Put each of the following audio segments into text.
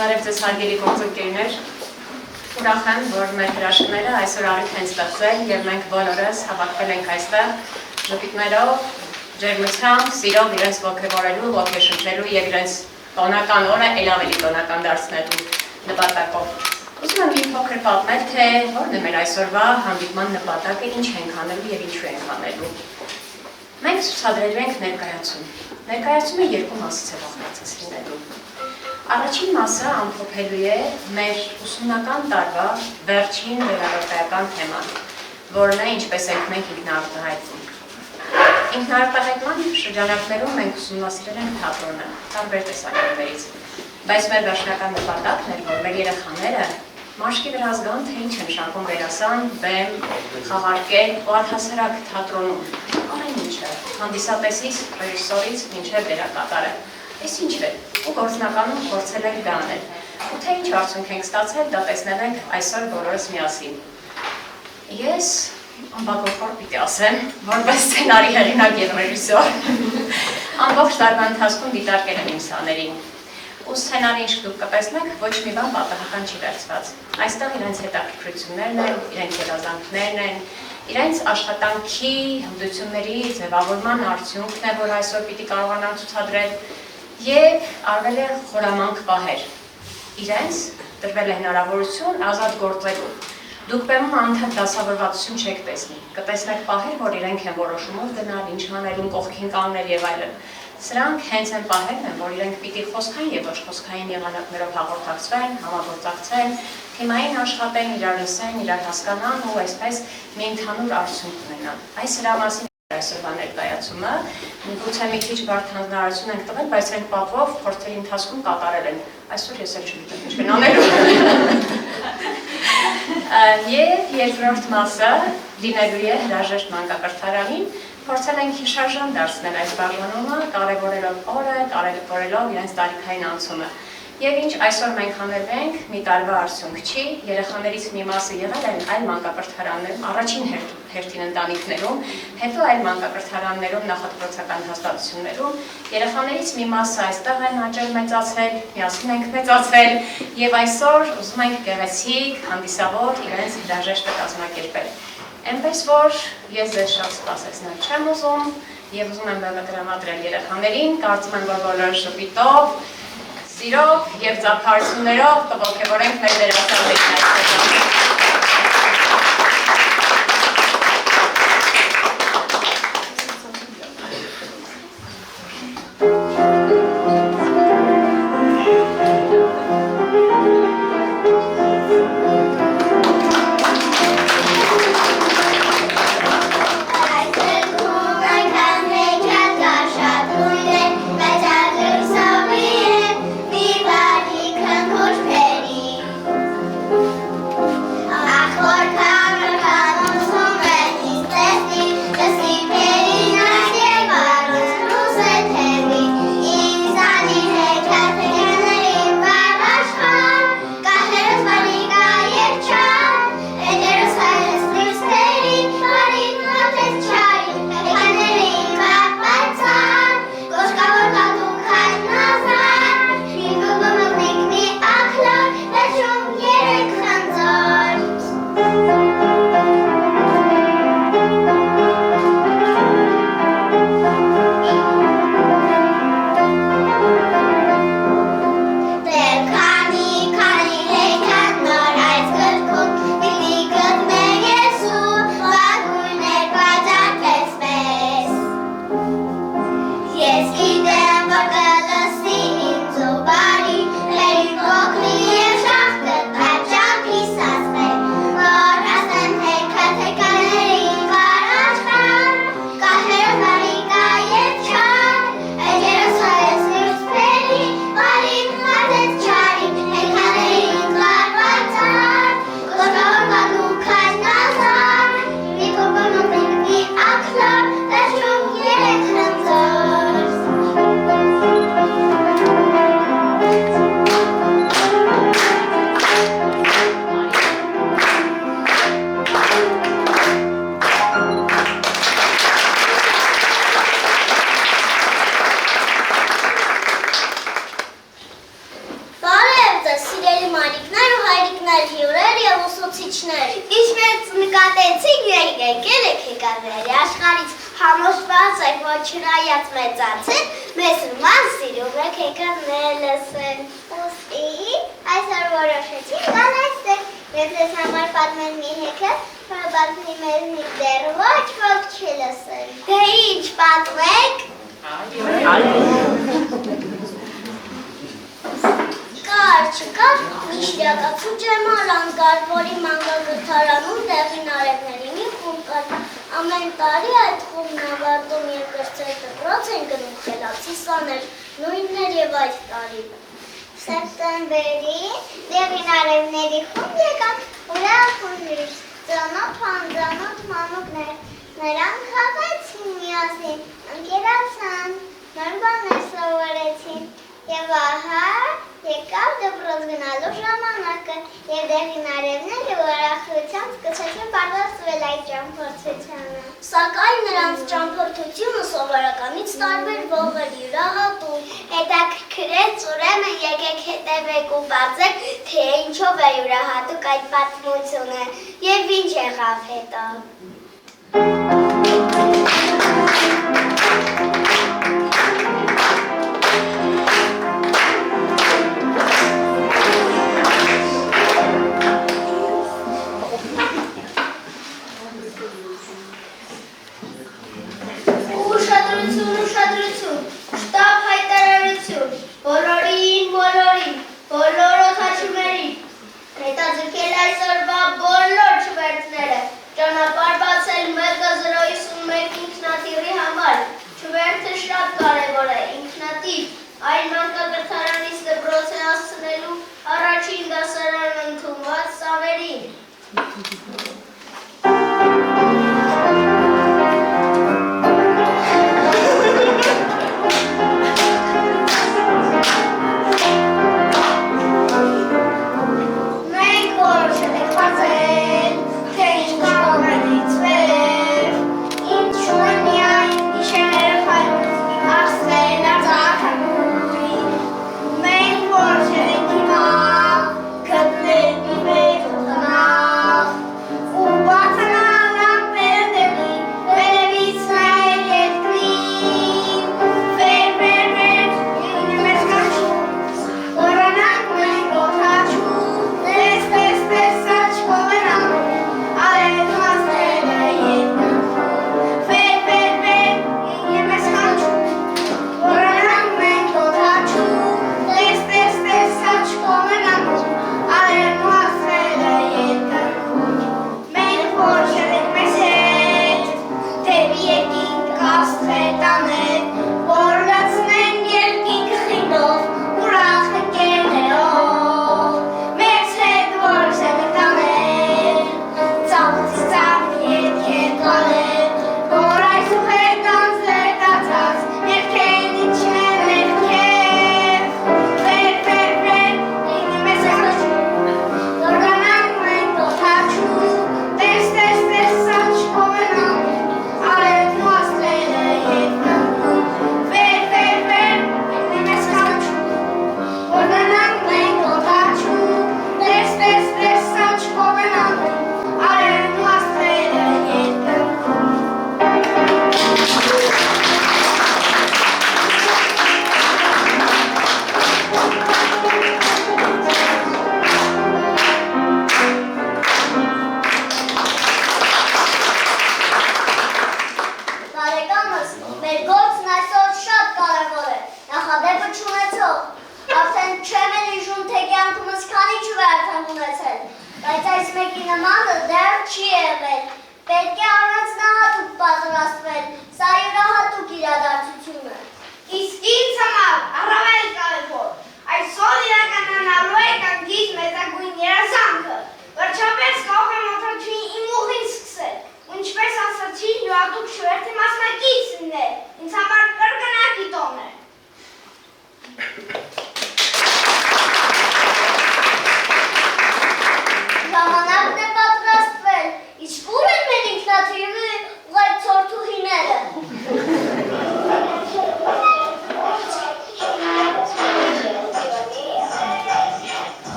Բարև ձեզ հարգելի գործընկերներ, ուրախ եմ, որ մեր հրաշքները այսօր առիթ են ստեղծել և մենք բոլորս հավաքվել ենք այստեղ ժպիտներով, ջերմությամբ, սիրով իրենց ոգևորելու, ոգեշնչելու և իրենց տոնական օրը էլ ավելի տոնական դարձնելու նպատակով։ Ուզում եմ մի փոքր պատմել, թե որն է մեր այսօրվա հանդիպման նպատակը, ինչ ենք անելու և ինչու ենք անելու։ Մենք ցուցադրելու ենք ներկայացում։ Ներկայացումը երկու մասից է բաղկացած լինելու։ Առաջին մասը ամփոփելու է մեր ուսումնական տարվա վերջին վերարտադրական թեման, որն է ինչպես ենք մենք ինքնարտահայտվում։ Ինքնարտահայտման շրջանակներում մենք ուսումնասիրել ենք թատրոնը, տարբեր տեսակետներից, բայց մեր վերջնական նպատակն էր, որ մեր երեխաները մաշկի վրա զգան, թե ինչ է նշանակում դերասան, բեմ, խաղարկել ու առհասարակ թատրոնում, ամեն ինչը, հանդիսատեսից, ռեժիսորից մինչև դերակատարը։ Այս ինչ է, ու գործնականում փորձել ենք դա անել, ու թե ինչ արդյունք ենք ստացել, դա տեսնել ենք այսօր բոլորս միասին։ Ես ամբողջ պիտի ասեմ, որպես սցենարի հեղինակ և ռեժիսոր, ամբողջ տարվա ընթացքում դիտարկել եմ իմ սաներին, ու սցենարի ինչ դուք կտեսնեք, ոչ մի բան պատահական չի վերցված։ Այստեղ իրենց հետաքրքրություններն են, իրենց երազանքներն են, իրենց աշխատանքի հմտությունների ձևավորման արդյունքն է, որ այսօր պիտի կարողանան ցուցադրել և արվել է խորամանկ պահեր։ Իրենց տրվել է հնարավորություն ազատ գործելու։ Դուք բեմում անընդհատ դասավորվածություն չեք տեսնի։ Կտեսնեք պահեր, որ իրենք են որոշումով գնալ, ինչ անելուն, կողքին կանգնել և այլն։ Սրանք հենց այն պահերն են, որ իրենք պիտի խոսքային և ոչ խոսքային եղանակներով հաղորդակցվեն, համագործակցեն, թիմային աշխատեն, իրար լսեն, իրար հասկանան ու այսպես մի ընդհանուր արդյունք ունենան։ Այս հրամասին այսօրվա ներկայացումը, գուցե մի քիչ բարդ հանձնարարություն ենք տվել, բայց մենք պատվով փորձերի ընթացքում կատարել են։ Այսօր ես էլ չգիտեմ ինչ են անելու։ Եվ երկրորդ մասը լինելու է հրաժեշտ մանկակրթարանին, փորձել ենք հիշարժան դարձնել այս բաժանումը, կարևորելով օրը, կարևորելով իրենց տարիքային անցումը։ Եվ ինչ այսօր մենք անելու ենք, մի տարվա արդյունք չի, երեխաներից մի մասը եղել են այլ մանկակրթարաններում, առաջին հերթին ընտանիքներում, հետո այլ մանկակրթարաններում, նախադպրոցական հաստատություններում, երեխաներից մի մասը այստեղ են աճել մեծացել, միասին ենք մեծացել, և այսօր ուզում ենք գեղեցիկ, հանդիսավոր իրենց հրաժեշտը կազմակերպել։ Էնպես որ ես ձեզ շատ սպասեցնել չեմ ուզում, և ուզում եմ բեմը տրամադրել երեխաներին, կարծում եմ, որ բոլորը շփիտով, սիրով և ծափարություններով կողքեվորենք մեր դերասաններին այսօր։ ուսուցիչներ։ Ինչպես նկատեցիք, եկել եք եկարների աշխարհից համոզված եք, որ չնայած մեծացել, մեզ նման սիրում եք եկարները լսել։ Ուստի այսօր որոշեցինք գալ այստեղ, եւ ձեզ համար պատմել մի հեքիաթ, որը պատմի մեզնից դեռ ոչ ոք չի լսել։ Դե ինչ պատմեք։ Կար չկար միշտակացու ջերմալան կար, որի մանկագլխարանում դեղին արևների մի խումբ կար։ Ամեն տարի այդ խումբն ավարտում եւ կրծեր դպրոց են գնում խելացի սաներ, նույնն էր եւ այդ տարի։ Սեպտեմբերի դեղին արևների խումբ եկան, ուրախ ու հիշ, ծանոթ անծանոթ մանուկներ, նրանք խաղացին միասին, ընկերացան, նոր բաներ սովորեցին եւ ահա եկավ դպրոց գնալու ժամանակը եւ դեղին արևները ուրախությամբ սկսեցին պատրաստվել այդ ճամփորդությանը։ Սակայն նրանց ճամփորդությունը սովորականից տարբերվող էր յուրահատուկ։ Հետաքրքրեց, ուրեմն եկեք հետևեք ու բացեք, թե ինչով է յուրահատուկ այդ պատմությունը եւ ինչ եղավ հետո։ Thank you.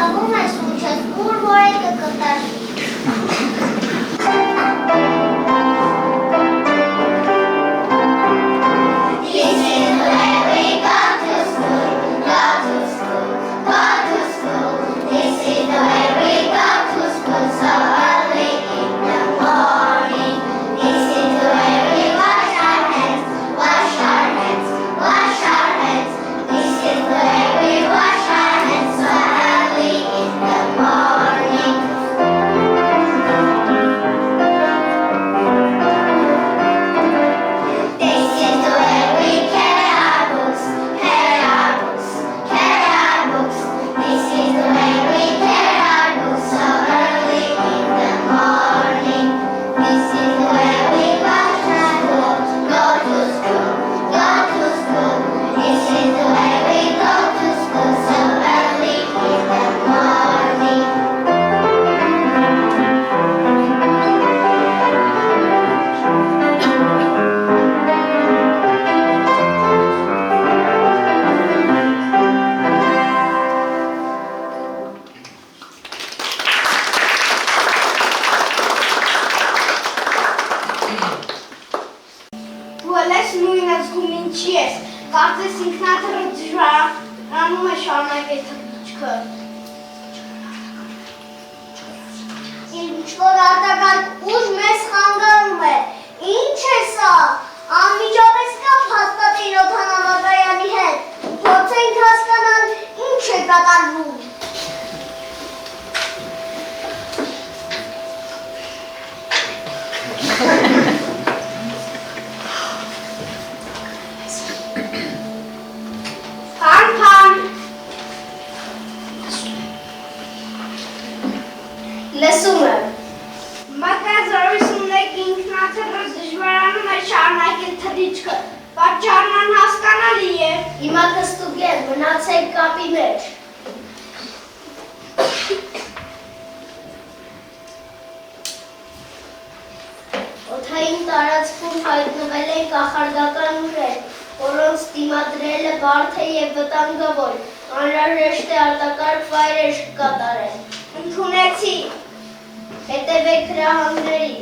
Շտապում ես ունչես, ուր որեկը կտար։ Ինչ-որ արտակարգ ուժ մեզ խանգարում է, ինչ է սա, անմիջապես կապ հաստատեին օդանավակայանի հետ, փորձենք հասկանալ ինչ է կատարվում։ Լսում եմ։ Մտազորություն եք ինքնաթռը դժվարանում է շարունակել թռիչքը, պատճառն անհասկանալի է։ Հիմա կստուգեմ, մնացեք կապի մեջ։ Օդային տարածքում հայտնվել են կախարդական ուժեր, որոնց դիմադրելը բարդ է և վտանգավոր, անհրաժեշտ է արտակարգ վայրեր կատարել։ Ընդունեցի։ Հետևեք հրահանգների։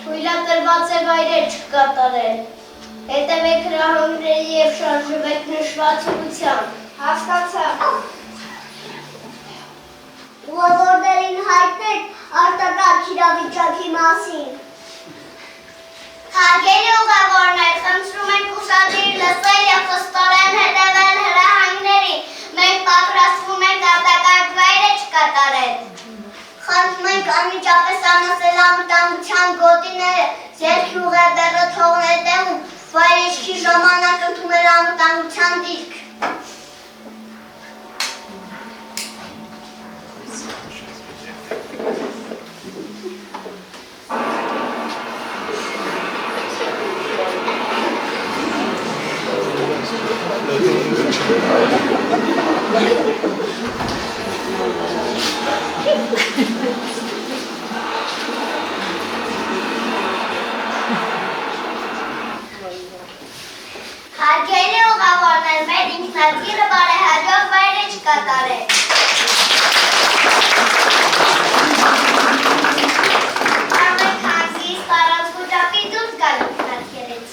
Թույլատրված է վայրեր չկատարել։ Հետևեք հրահանգների և շարժվեք նշված ուղղությամբ։ Հասկացա։ Ուղղորդներին հայտնեք արտակարգ իրավիճակի մասին։ Հարգելի ուղևորներ, խնդրում ենք ուշադիր լսել և խստորեն հետևել հրահանգներին։ Մենք պատրաստվում ենք արտակարգ վայրը չկատարել։ Խնդրում ենք անմիջապես անասել անվտանգության գոտիները, ձեռքի ուղևորը թողնել տեղում, վայրեջքի ժամանակ ընդունել անվտանգության դիրք։ Հարգելի ուղևորներ, մեր ինքնագիրը բարեհաջող վայրը չկատարել։ Կարող եք հանգիստ առանց խուճապի դուրս գալ ինքնագիրից։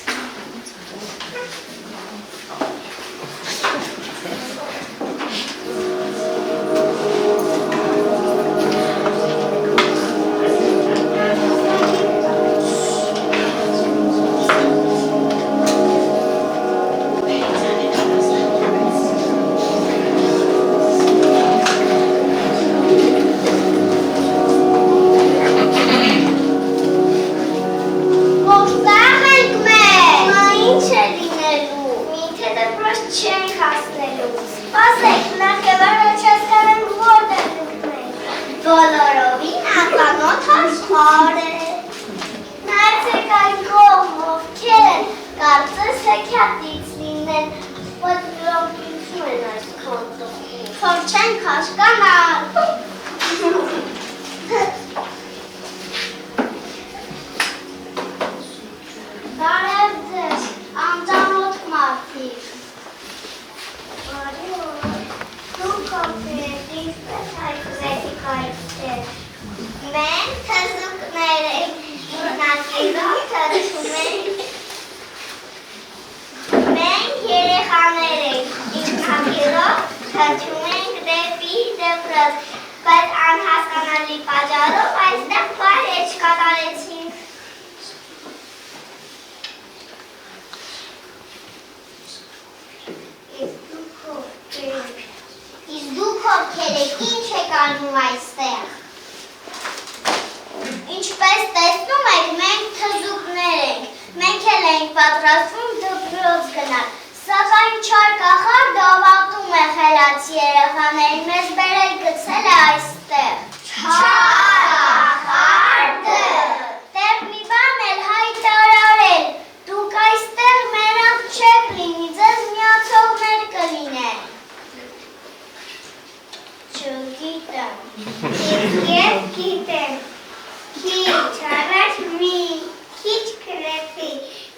երեխաներ ենք, ինքնագիրով թռչում ենք դեպի դպրոց, բայց անհասկանալի պատճառով այստեղ բարի չկատարեցինք։ Իսկ դուք ովքեր եք, ինչ եք անում այստեղ։ Ինչպես տեսնում եք, մենք թզուկներ ենք, մենք էլ ենք պատրաստվում դպրոց գնալ, սակայն չար կախարդը ավարտում է խելացի երեխաներին, մեզ բերել գցել է այստեղ։ Չար կախարդը։ Տեղ մի բան էլ հայտարարել, դուք այստեղ մենակ չեք լինի, ձեզ միացողներ կլինեն։ Չգիտեմ։ Ես գիտեմ։ Քիչ առաջ մի քիչ քրեփի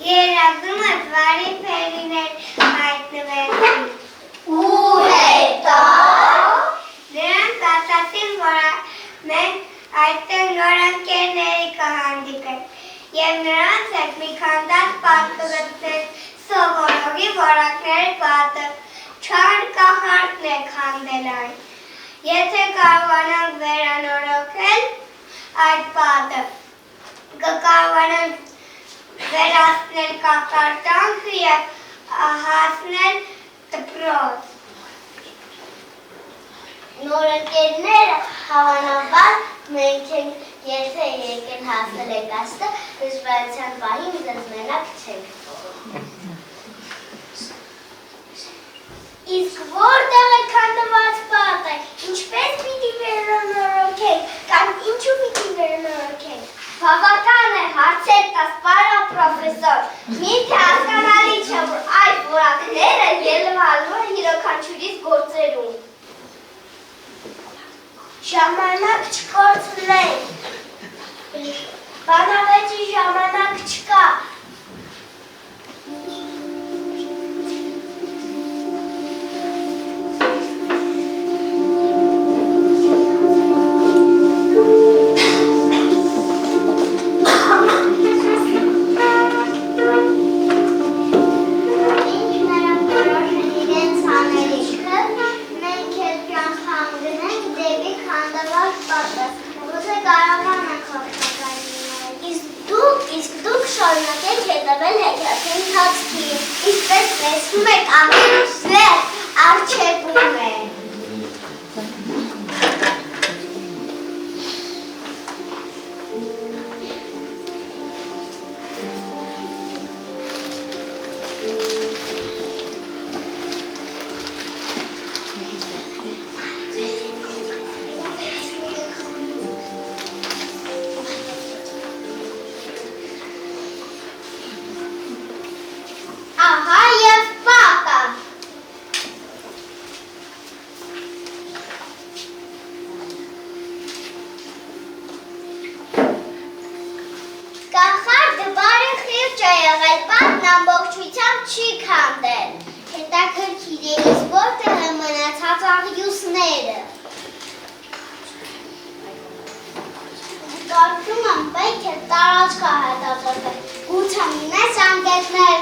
երազում է բարի ֆերիներ հայտնվեցին։ Ու հետո նրանց ասացին, որ մենք այստեղ նոր ընկերների կհանդիպենք և նրանց հետ մի քանդակ պատ կգտնենք սովորողի որակների պատը։ Չար կախարդն է քանդել այն։ Եթե կարողանանք վերանորոգել այդ պատը, կկարողանանք վերացնել կախարդանքը և հասնել դպրոց։ Նոր ընկերները հավանաբար մենք ենք, եթե եկել հասել եք այստեղ, դժվարության պահին ձեզ մենակ չենք թողնի։ Իսկ որտեղ է քանդված պատը, ինչպես պիտի վերանորոգենք, կամ ինչու պիտի վերանորոգենք։ Բավական է հարցեր տաս, պարոն պրոֆեսոր, միթե հասկանալի չէ, որ այդ որակները ելվալու են յուրաքանչյուրիս գործերում։ Ժամանակ չկորցնենք, բանավեճի ժամանակ չկա։ Իսկ դուք շարունակեք հետևել հետրակի ընթացքին, ինչպես տեսնում եք ամենուր առջևում է։ Ահա և պատը։ Կախարդը բարի խիղճ է եղել, պատն ամբողջությամբ չի քանդել։ Հետաքրքիր է, իսկ որտեղ են մնացած աղյուսները։ Կարծում եմ պետք է տարածք հետազոտել, գուցե ունես անգետներ։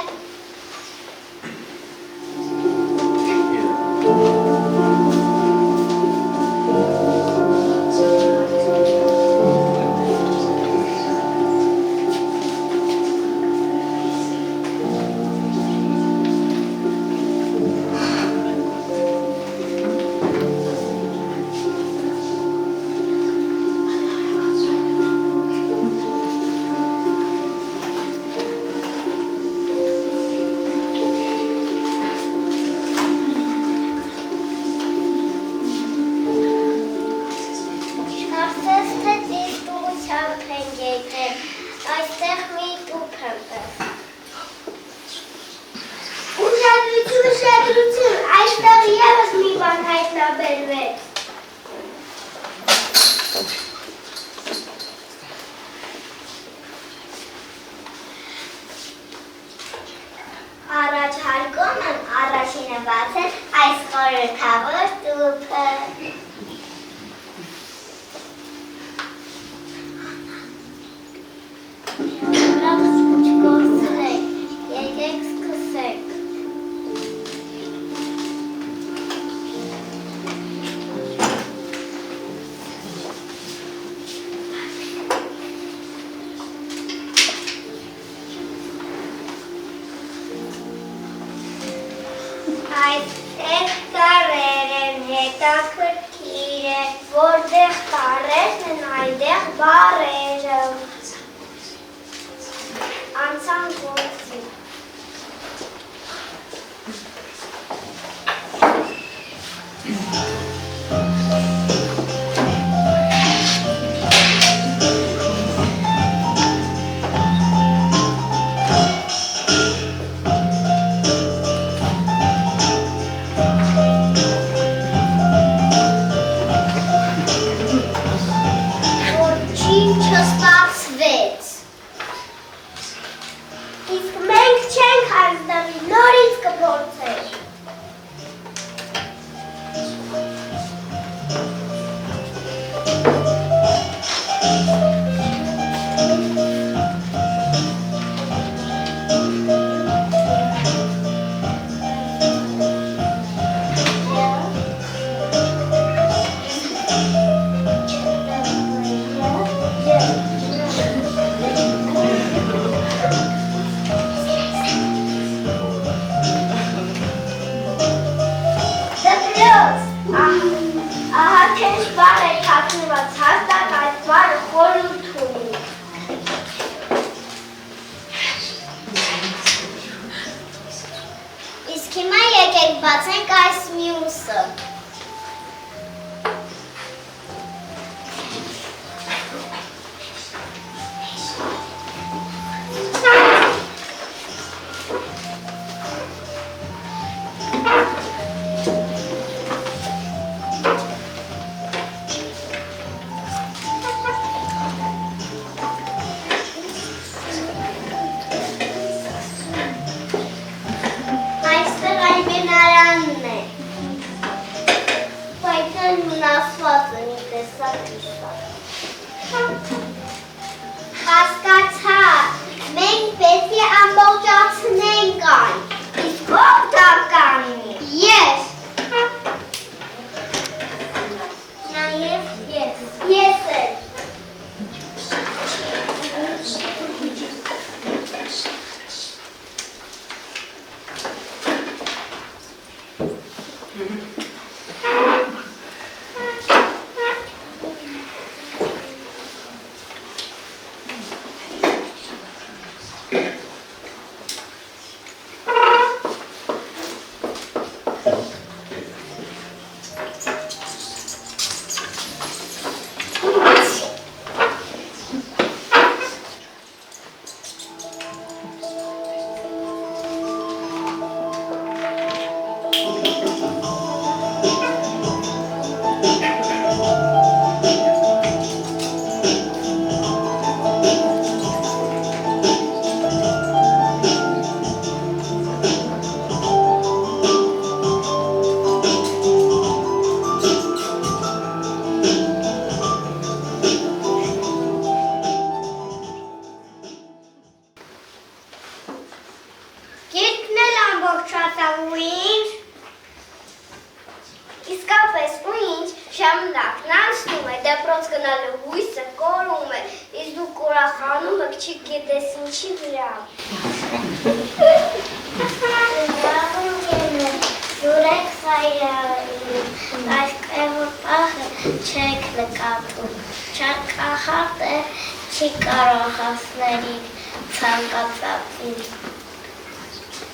Այստեղ մի տուփ եմ տեսել։ Ուշադրություն, այստեղ ևս մի բան հայտնաբերվեց։ Առաջարկում եմ առաջինը բացել այս խորհրդավոր տուփը։ Եկեք սկսենք։ Այդ տարեր են հետաքրքիր է, որտեղ տարերն են այնտեղ բառերը։ Անցան գործի։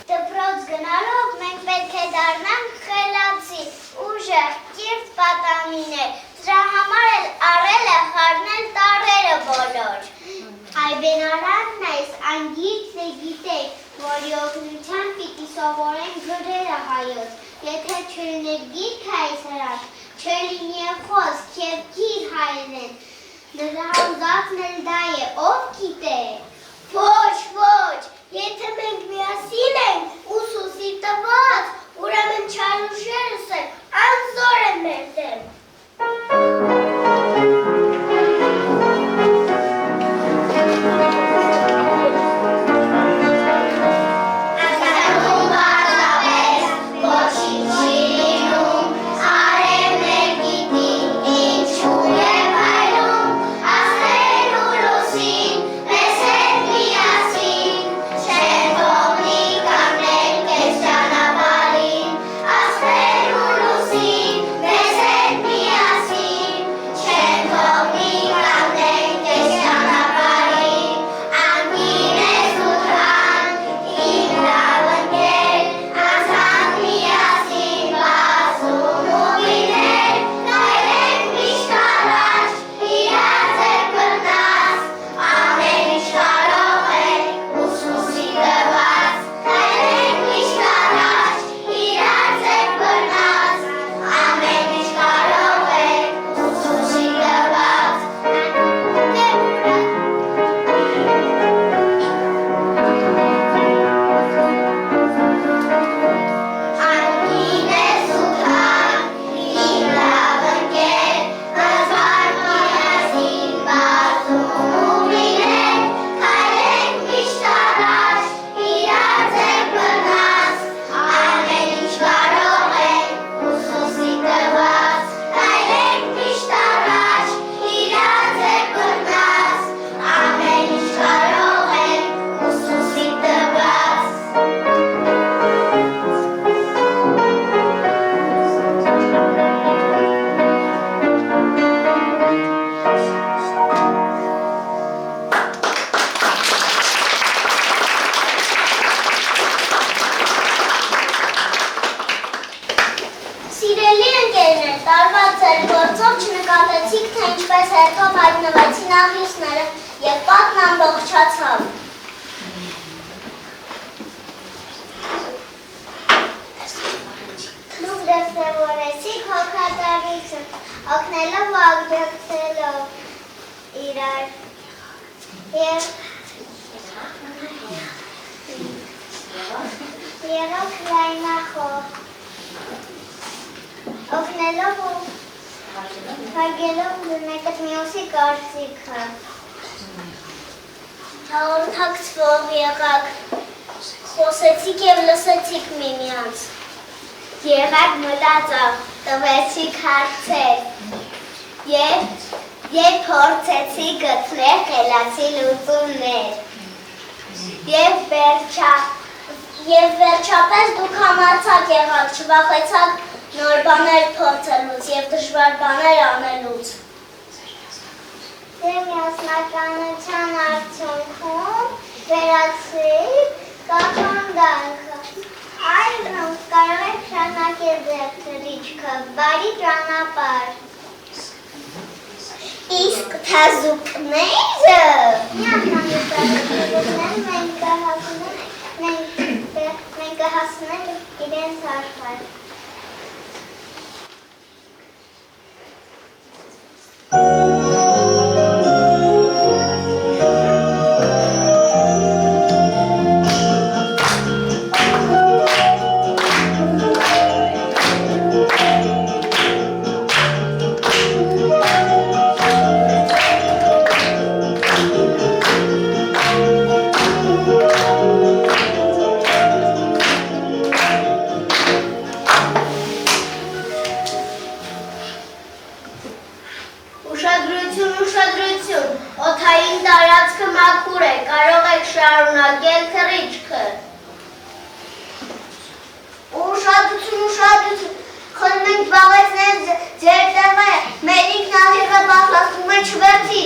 Դպրոց գնալով մենք պետք է դառնանք խելացի, ուժեղ, կիրթ պատանիներ, դրա համար էլ առել է խառնել տառերը բոլոր։ Այբենարանն այս անգիրս է գիտեք, որի օգնությամբ պիտի սովորենք գրերը հայոց, եթե չլիներ գիրքը այս հրաշք, չլինի խոսք և գիր հայերեն, նրա ուզածն էլ դա է, ով գիտե։ Ոչ, եթե մենք միասին ենք, ուսուսի տված, ուրեմն չարուշերս են, անզոր են մեր դեմ։ Thank you. նախիջները և պատն ամբողջացավ։ Դուք դրսևորեցիք հոգատարություն, օգնելով ու աջակցելով իրար և եղեք լայնախոհ, օգնելով ու հարգելով մեկը մյուսի կարծիքը, հաղորդակցվող եղաք, խոսեցիք և լսեցիք միմյանց, եղաք մտածող, տվեցիք հարցեր և փորձեցիք գտնել խելացի լուծումներ և վերջապես դուք համարձակ եղաք, չվախեցաք նոր բաներ փորձելուց և դժվար բաներ անելուց։ Ձեր միասնականության արդյունքում վերացրիք կախանդանքը։ Այժմ կարող եք շարունակել ձեր թռիչքը, բարի ճանապարհ։ Իսկ թզուկները մենք կհասնենք իրենց աշխարհ։ Ուշադրություն, օդային տարածքը մաքուր է, կարող եք շարունակել թռիչքը։ Ուշադրություն, խնդրում ենք զբաղեցնել ձեր տեղը, մեր ինքնաթիռը պատրաստվում է չվերթի։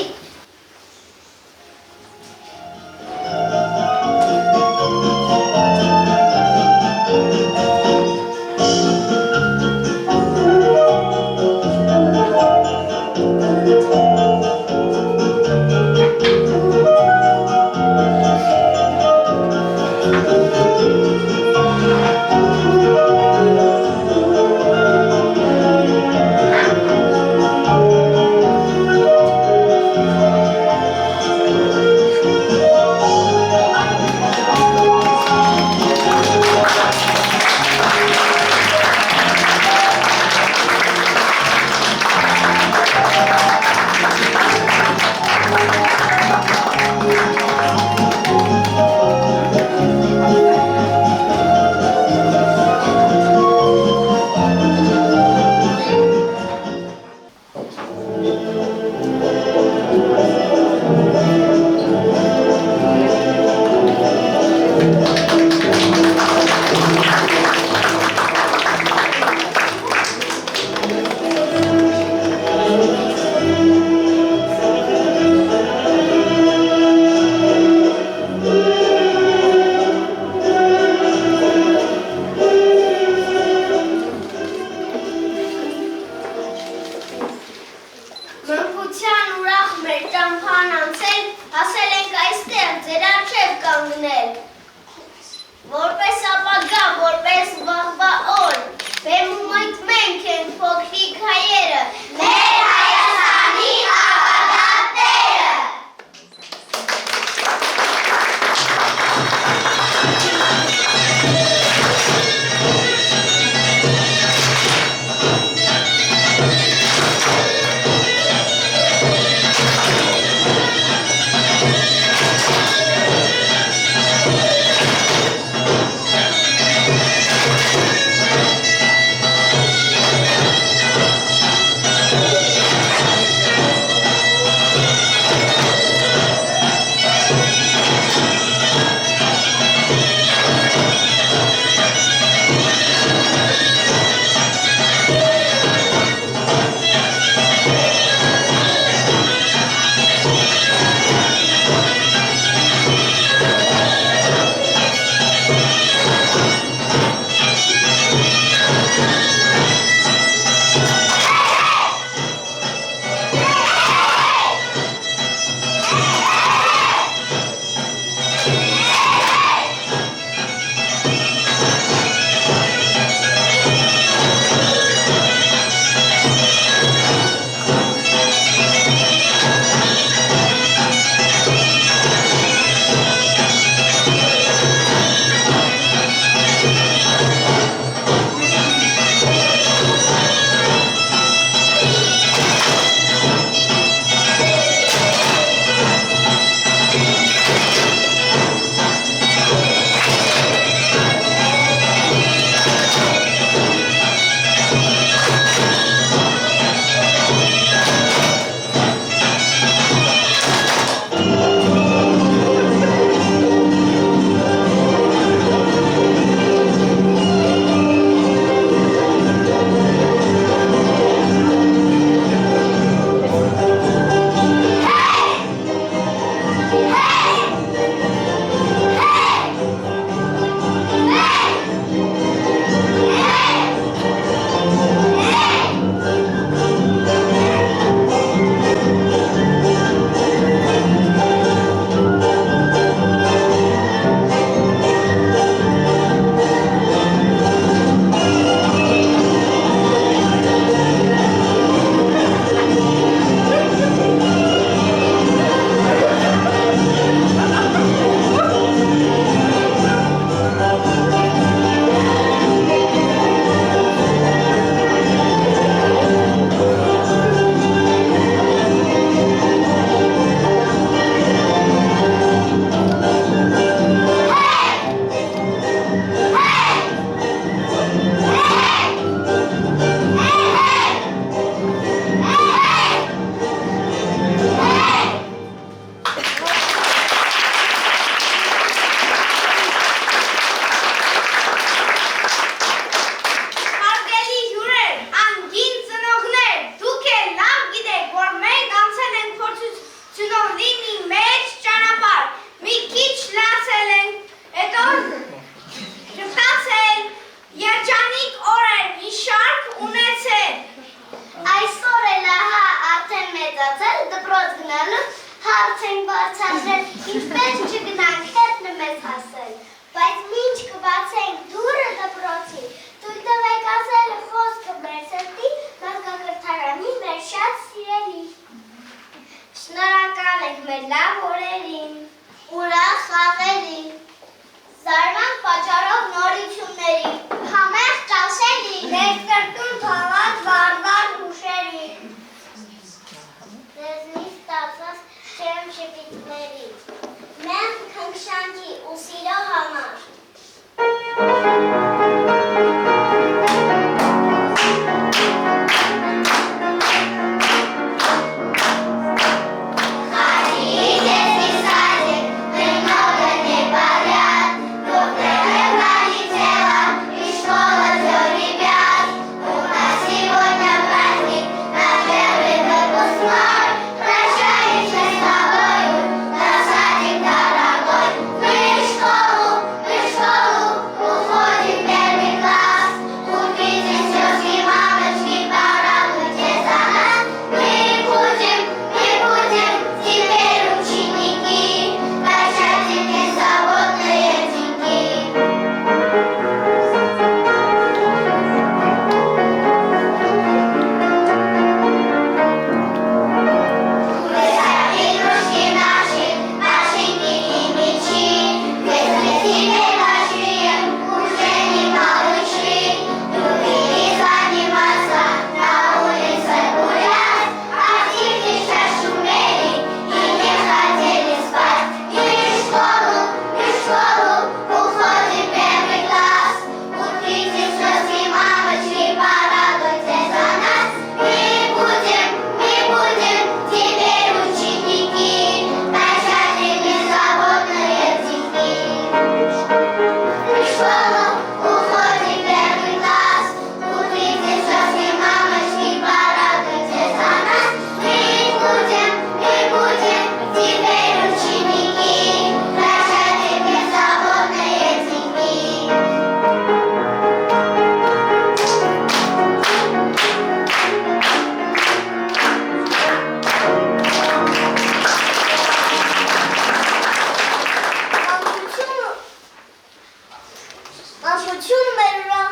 Անկություն մեր ուրա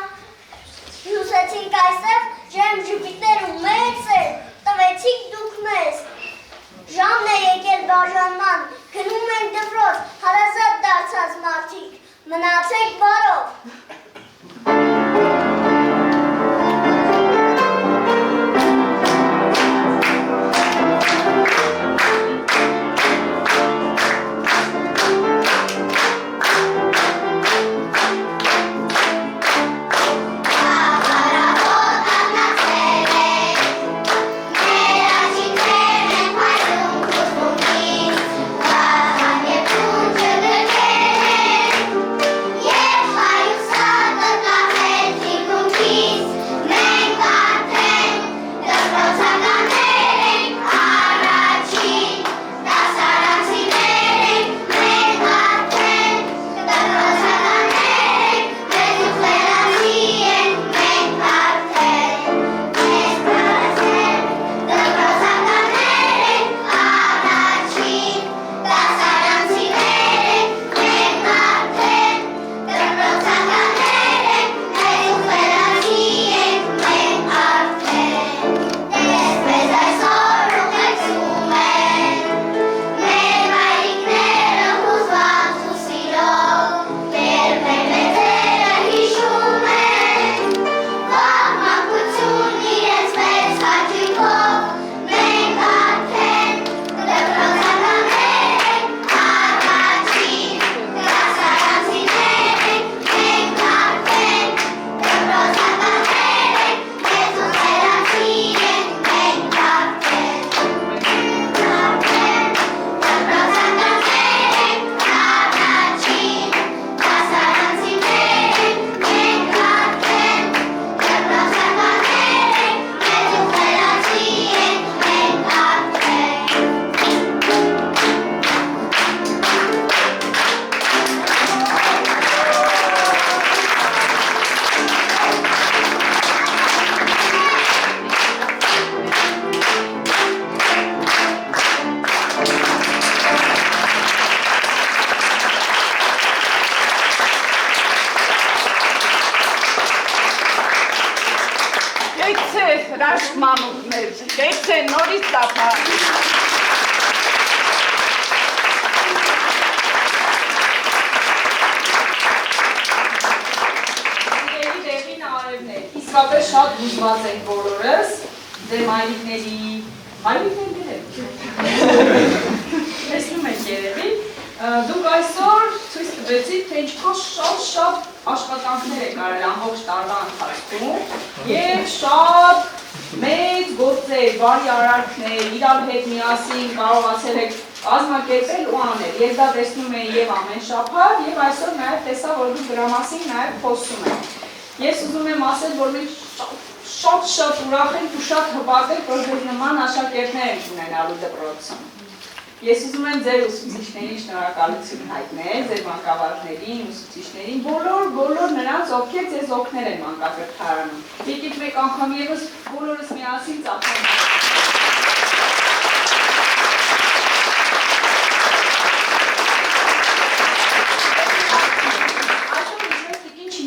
հյուսեցինք այստեղ, ջերմ ժպիտներ ու մեծեր, տվեցիք դուք մեզ։ Ժամն է եկել բաժանման, գնում ենք դպրոց, հարազատ դարձած մարդիկ, մնացեք բարով։ Իսկապես շատ հուզված ենք բոլորս, դե մայրիկների տեսնում եք երևի, դուք այսօր ցույց տվեցիք, թե ինչքան շատ աշխատանքներ եք արել ամբողջ տարվա ընթացքում և շատ մեծ գործեր, բարի արարքներ, իրար հետ միասին կարողացել եք կազմակերպել ու անել։ Ես դա տեսնում եմ և ամեն շաբաթ և այսօր նաև տեսա, որ դուք դրա մասին նաև խոսում եք։ Ես ուզում եմ ասել, որ մենք շատ ուրախ ենք ու շատ հպարտ ենք, որ ձեզ նման աշակերտներ ենք ունենալու դպրոցում։ Ես ուզում եմ ձեր ուսուցիչներին շնորհակալություն հայտնել, ձեր մանկավարժներին, ուսուցիչներին, բոլոր նրանց, ովքեր ձեզ օգնել են մանկակրթարանում։ Եկեք մեկ անգամ ևս բոլորս միասին ծափենք։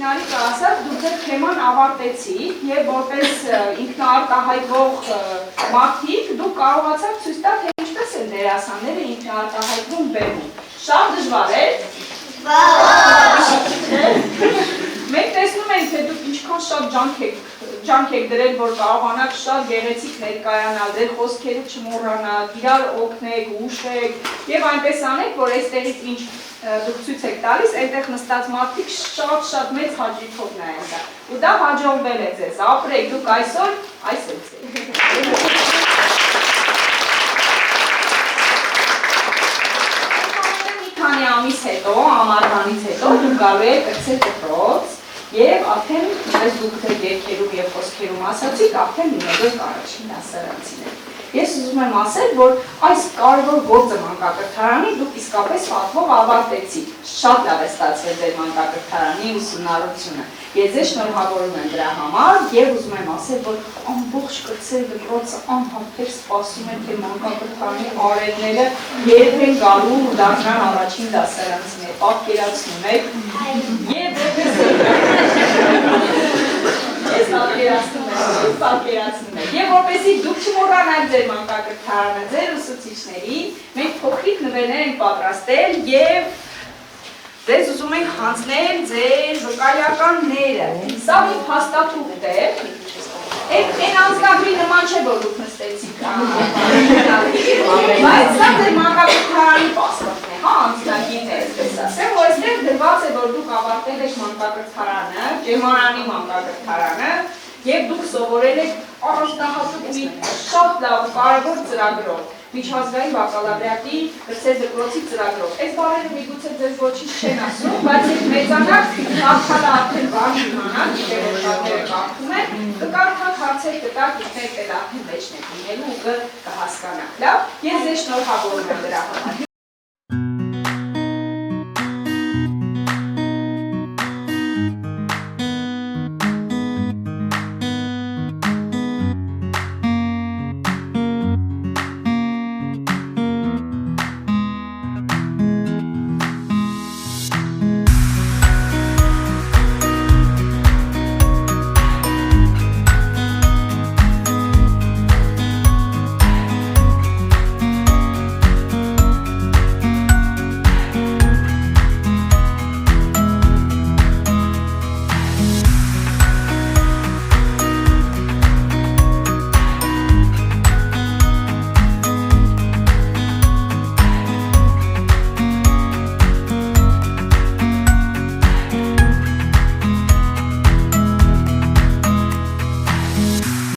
Նարիկը ասաց, դուք ձեր թեման ավարտեցիք և որպես ինքնաարտահայտվող մարդիկ դուք կարողացաք ցույց տալ, թե ինչպես են դերասանները ինքնաարտահայտվում բեմում։ Շատ դժվար է։ Մենք տեսնում ենք, թե դուք ինչքան շատ ջանք եք դրել, որ կարողանաք շատ գեղեցիկ ներկայանալ, ձեր խոսքերը չմոռանալ, իրար օգնեք, ուշեք և այնպես անեք, որ այստեղից ինչ դուք ցույց եք տալիս, այնտեղ նստած մարդիկ շատ մեծ հաճույքով նայեն դա։ Ու դա հաջողվել է ձեզ, ապրեք, դուք այսօր այս եք։ Մի քանի ամիս հետո, ամառվանից հետո դուք գալու եք կրծել դպրոց և արդեն, ինչպես դուք ձեր երգերում և խոսքերում ասացիք, արդեն լինելով առաջին դասարանցին եք։ Ես ուզում եմ ասել, որ այս կարևոր գործը մանկակրթարանի դուք իսկապես պատվով ավարտեցիք։ Շատ լավ է ստացվել ձեր մանկակրթարանի ուսումնառությունը։ Ես ձեզ շնորհավորում եմ դրա համար և ուզում եմ ասել, որ ամբողջ կրծել դպրոցը անհամբեր սպասում են, թե մանկակրթարանի արևները երբ են գալու դառնան առաջին դասարանցիներ։ Պատկերացնում եք։ պատկերացնում եք։ Եվ որպեսզի դուք չմոռանաք ձեր մանկակրթարանը, ձեր ուսուցիչներին, մենք փոքրիկ նվերներ ենք պատրաստել եւ ձեզ ուզում ենք հանձնել ձեր վկայականները։ Սա մի փաստաթուղթ է։ Այն անձնագրի նման չէ, որ դուք նստեցիք։ Բայց սա ձեր մանկակրթարանի պասպորտն է, հա, անձնագիրն է, այսպես ասեմ, որ այստեղ դրված է, որ դուք ավարտել եք մանկակրթարանը, Ջեմարանի մանկակրթարանը, եւ դուք սովորել եք առանձնահատուկ մի շատ լավ կարևոր ծրագրով, միջազգային բակալավրիատի կրսեր դպրոցի ծրագրով։ Այս բառերը միգուցե ձեզ ոչինչ չեն ասում, բայց երբ մեծանաք, կարդալը արդեն բան իմանաք, գիտեք որ շատերը կարդում են, կկարդաք հարցեր կտակ, գիտեք այդ արդեն մեջն եք լինելու ու կհասկանաք։ Լավ, ես ձեզ շնորհավորում եմ դրա համար։